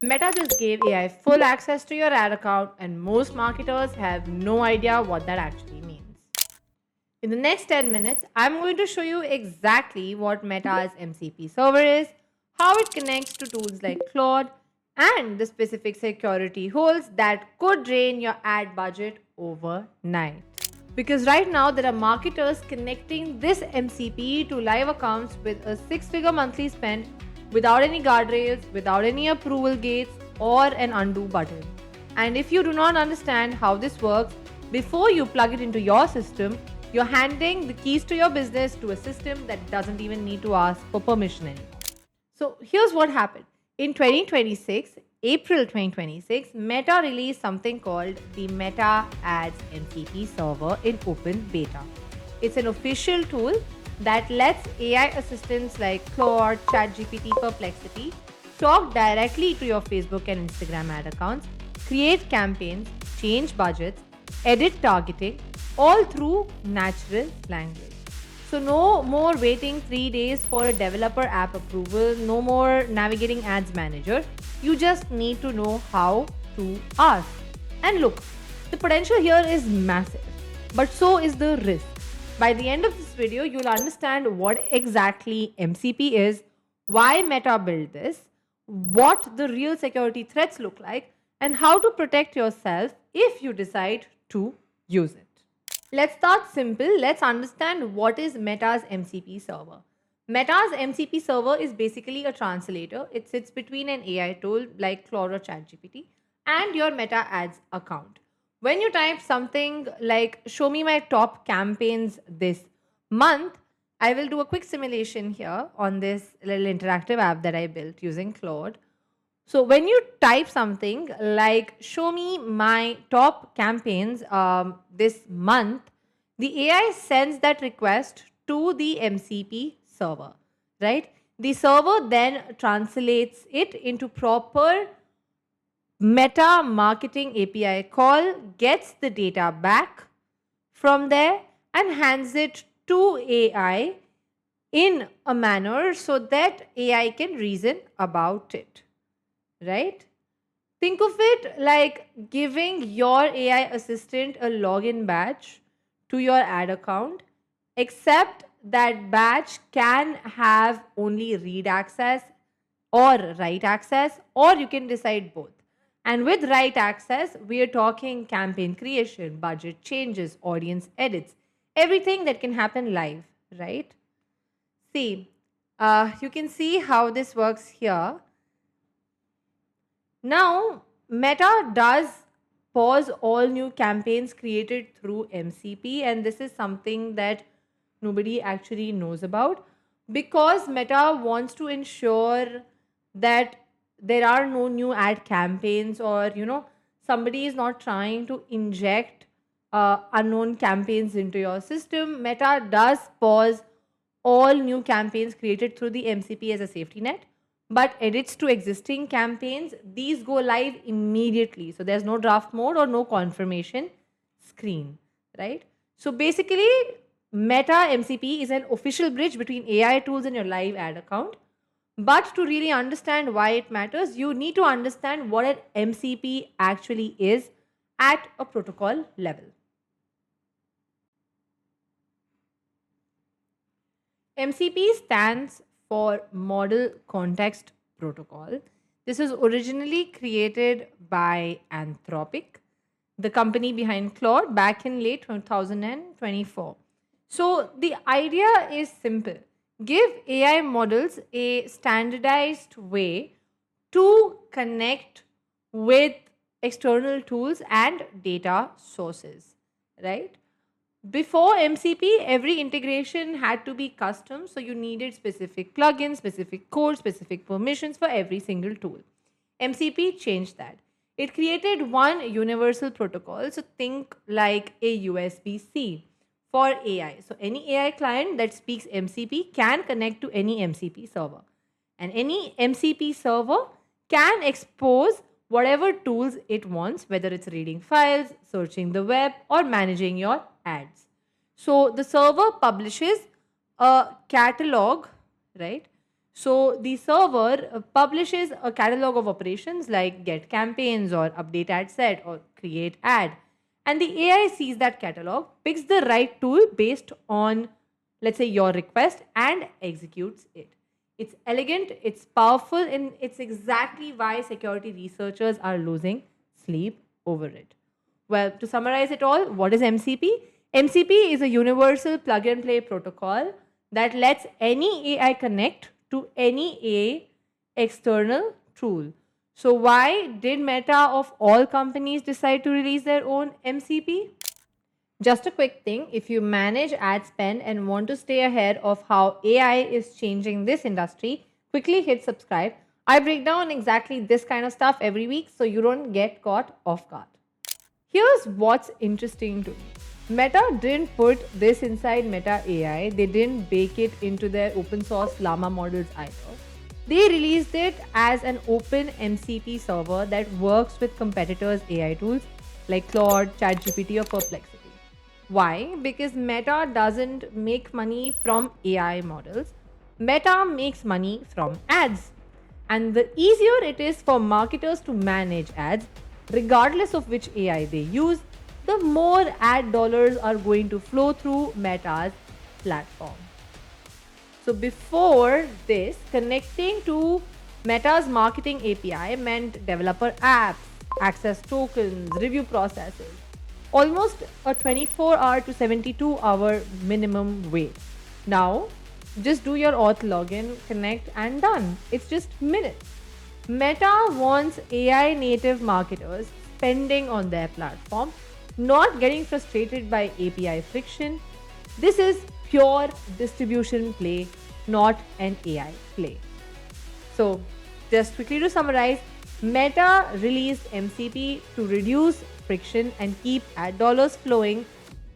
Meta just gave AI full access to your ad account, and most marketers have no idea what that actually means. In the next 10 minutes, I'm going to show you exactly what Meta's MCP server is, how it connects to tools like Claude, and the specific security holes that could drain your ad budget overnight. Because right now, there are marketers connecting this MCP to live accounts with a six-figure monthly spend without any guardrails, without any approval gates, or an undo button. And if you do not understand how this works, before you plug it into your system, you're handing the keys to your business to a system that doesn't even need to ask for permission anymore. So here's what happened. In 2026, April 2026, Meta released something called the Meta Ads MCP server in open beta. It's an official tool that lets AI assistants like Claude, ChatGPT, Perplexity talk directly to your Facebook and Instagram ad accounts, create campaigns, change budgets, edit targeting, all through natural language. So, no more waiting 3 days for a developer app approval, no more navigating ads manager. You just need to know how to ask. And look, the potential here is massive, but so is the risk. By the end of this video, you'll understand what exactly MCP is, why Meta built this, what the real security threats look like, and how to protect yourself if you decide to use it. Let's start simple. Let's understand what is Meta's MCP server. Meta's MCP server is basically a translator. It sits between an AI tool like Claude or ChatGPT and your Meta Ads account. When you type something like show me my top campaigns this month, I will do a quick simulation here on this little interactive app that I built using Claude. So when you type something like show me my top campaigns this month, the AI sends that request to the MCP server, right? The server then translates it into proper Meta marketing API call, gets the data back from there and hands it to AI in a manner so that AI can reason about it, right? Think of it like giving your AI assistant a login badge to your ad account, except that badge can have only read access or write access, or you can decide both. And with write access, we are talking campaign creation, budget changes, audience edits, everything that can happen live, right? See, you can see how this works here. Now, Meta does pause all new campaigns created through MCP, and this is something that nobody actually knows about because Meta wants to ensure that there are no new ad campaigns or somebody is not trying to inject unknown campaigns into your system. Meta does pause all new campaigns created through the MCP as a safety net, but edits to existing campaigns, these go live immediately. So there's no draft mode or no confirmation screen, right? So basically, Meta MCP is an official bridge between AI tools and your live ad account. But to really understand why it matters, you need to understand what an MCP actually is at a protocol level. MCP stands for Model Context Protocol. This was originally created by Anthropic, the company behind Claude, back in late 2024. So the idea is simple. Give AI models a standardized way to connect with external tools and data sources, right? Before MCP, every integration had to be custom, so you needed specific plugins, specific codes, specific permissions for every single tool. MCP changed that. It created one universal protocol, so think like a USB-C for AI. So any AI client that speaks MCP can connect to any MCP server. And any MCP server can expose whatever tools it wants, whether it's reading files, searching the web, or managing your ads. So the server publishes a catalog, right, So the server publishes a catalog of operations like get campaigns or update ad set or create ad. And the AI sees that catalog, picks the right tool based on, let's say, your request and executes it. It's elegant, it's powerful, and it's exactly why security researchers are losing sleep over it. Well, to summarize it all, what is MCP? MCP is a universal plug and play protocol that lets any AI connect to any AI external tool. So, why did Meta of all companies decide to release their own MCP? Just a quick thing, if you manage ad spend and want to stay ahead of how AI is changing this industry, quickly hit subscribe. I break down exactly this kind of stuff every week so you don't get caught off guard. Here's what's interesting to me. Meta didn't put this inside Meta AI, they didn't bake it into their open source Llama models either. They released it as an open MCP server that works with competitors' AI tools like Claude, ChatGPT, or Perplexity. Why? Because Meta doesn't make money from AI models, Meta makes money from ads. And the easier it is for marketers to manage ads, regardless of which AI they use, the more ad dollars are going to flow through Meta's platform. So before this, connecting to Meta's marketing API meant developer apps, access tokens, review processes. Almost a 24-hour to 72-hour minimum wait. Now, just do your auth login, connect, and done. It's just minutes. Meta wants AI native marketers spending on their platform, not getting frustrated by API friction. This is pure distribution play, not an AI play. So, just quickly to summarize, Meta released MCP to reduce friction and keep ad dollars flowing.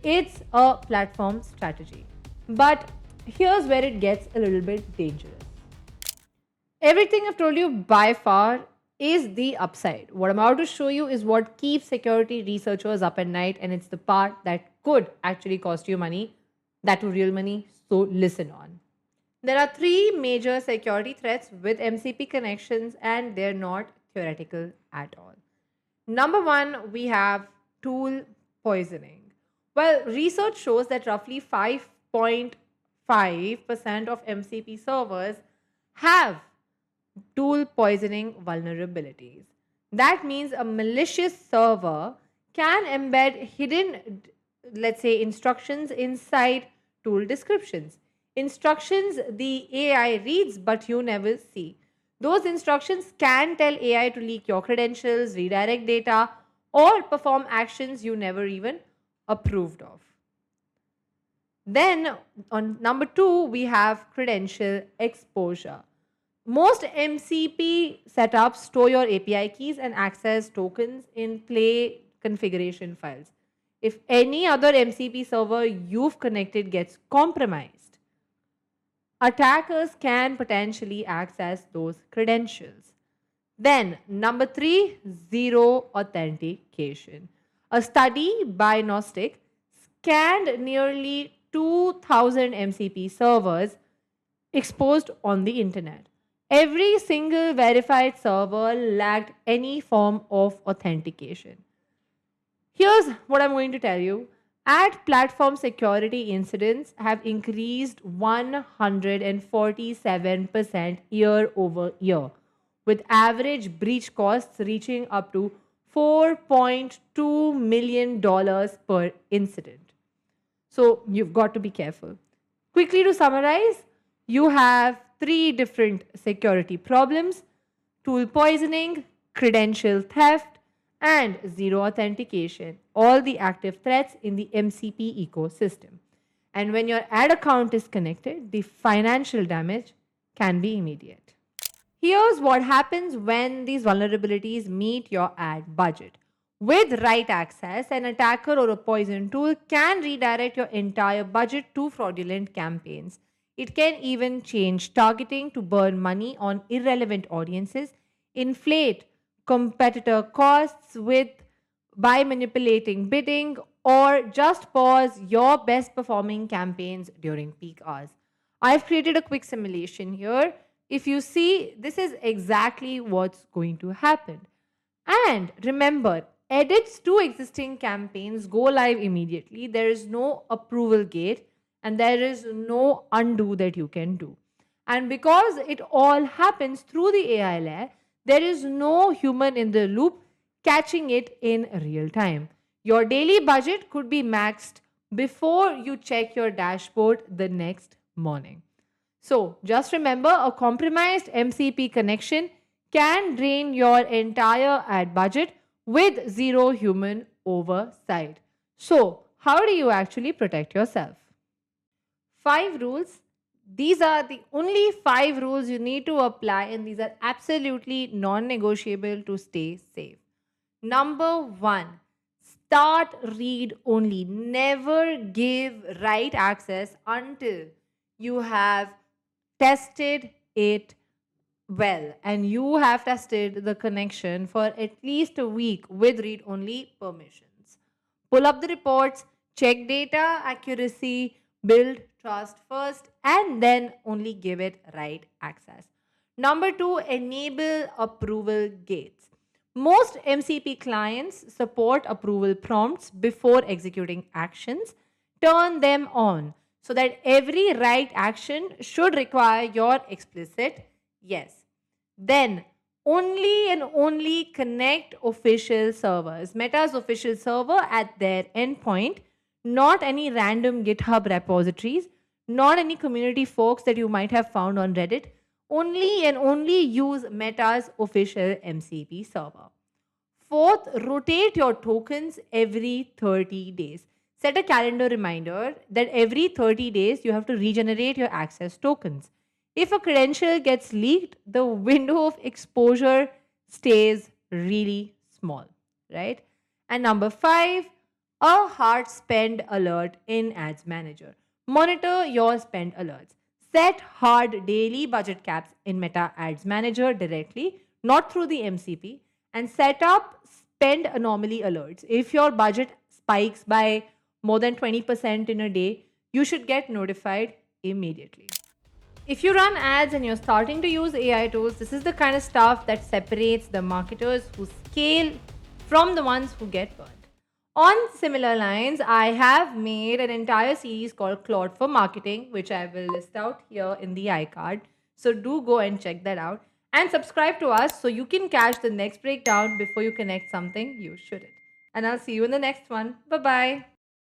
It's a platform strategy. But here's where it gets a little bit dangerous. Everything I've told you by far is the upside. What I'm about to show you is what keeps security researchers up at night, and it's the part that could actually cost you money, that to real money. So listen on. There are three major security threats with MCP connections, and they're not theoretical at all. Number one, we have tool poisoning. Well, research shows that roughly 5.5% of MCP servers have tool poisoning vulnerabilities. That means a malicious server can embed hidden, let's say, instructions inside tool descriptions. Instructions the AI reads but you never see. Those instructions can tell AI to leak your credentials, redirect data, or perform actions you never even approved of. Then, on number two, we have credential exposure. Most MCP setups store your API keys and access tokens in play configuration files. If any other MCP server you've connected gets compromised, attackers can potentially access those credentials. Then, number three, zero authentication. A study by Gnostic scanned nearly 2,000 MCP servers exposed on the internet. Every single verified server lacked any form of authentication. Here's what I'm going to tell you. Ad platform security incidents have increased 147% year over year, with average breach costs reaching up to $4.2 million per incident. So you've got to be careful. Quickly to summarize, you have three different security problems: tool poisoning, credential theft, and zero authentication, all the active threats in the MCP ecosystem. And when your ad account is connected, the financial damage can be immediate. Here's what happens when these vulnerabilities meet your ad budget. With right access, an attacker or a poison tool can redirect your entire budget to fraudulent campaigns. It can even change targeting to burn money on irrelevant audiences, inflate competitor costs with by manipulating bidding, or just pause your best performing campaigns during peak hours. I've created a quick simulation here. If you see, this is exactly what's going to happen. And remember, edits to existing campaigns go live immediately. There is no approval gate and there is no undo that you can do. And because it all happens through the AI layer, there is no human in the loop catching it in real time. Your daily budget could be maxed before you check your dashboard the next morning. So just remember, a compromised MCP connection can drain your entire ad budget with zero human oversight. So, how do you actually protect yourself? 5 rules. These are the only 5 rules you need to apply, and these are absolutely non negotiable to stay safe. Number one, start read only. Never give write access until you have tested it well and you have tested the connection for at least a week with read only permissions. Pull up the reports, check data accuracy, build trust first, and then only give it write access. Number two, enable approval gates. Most MCP clients support approval prompts before executing actions. Turn them on so that every write action should require your explicit yes. Then only and only connect official servers, Meta's official server at their endpoint, not any random GitHub repositories, not any community folks that you might have found on Reddit. Only and only use Meta's official MCP server. Fourth, rotate your tokens every 30 days. Set a calendar reminder that every 30 days you have to regenerate your access tokens. If a credential gets leaked, the window of exposure stays really small, right? And number five, a hard spend alert in Ads Manager. Monitor your spend alerts. Set hard daily budget caps in Meta Ads Manager directly, not through the MCP, and set up spend anomaly alerts. If your budget spikes by more than 20% in a day, you should get notified immediately. If you run ads and you're starting to use AI tools, this is the kind of stuff that separates the marketers who scale from the ones who get burned. On similar lines, I have made an entire series called Claude for Marketing, which I will list out here in the iCard. So do go and check that out and subscribe to us so you can catch the next breakdown before you connect something you shouldn't. And I'll see you in the next one. Bye bye.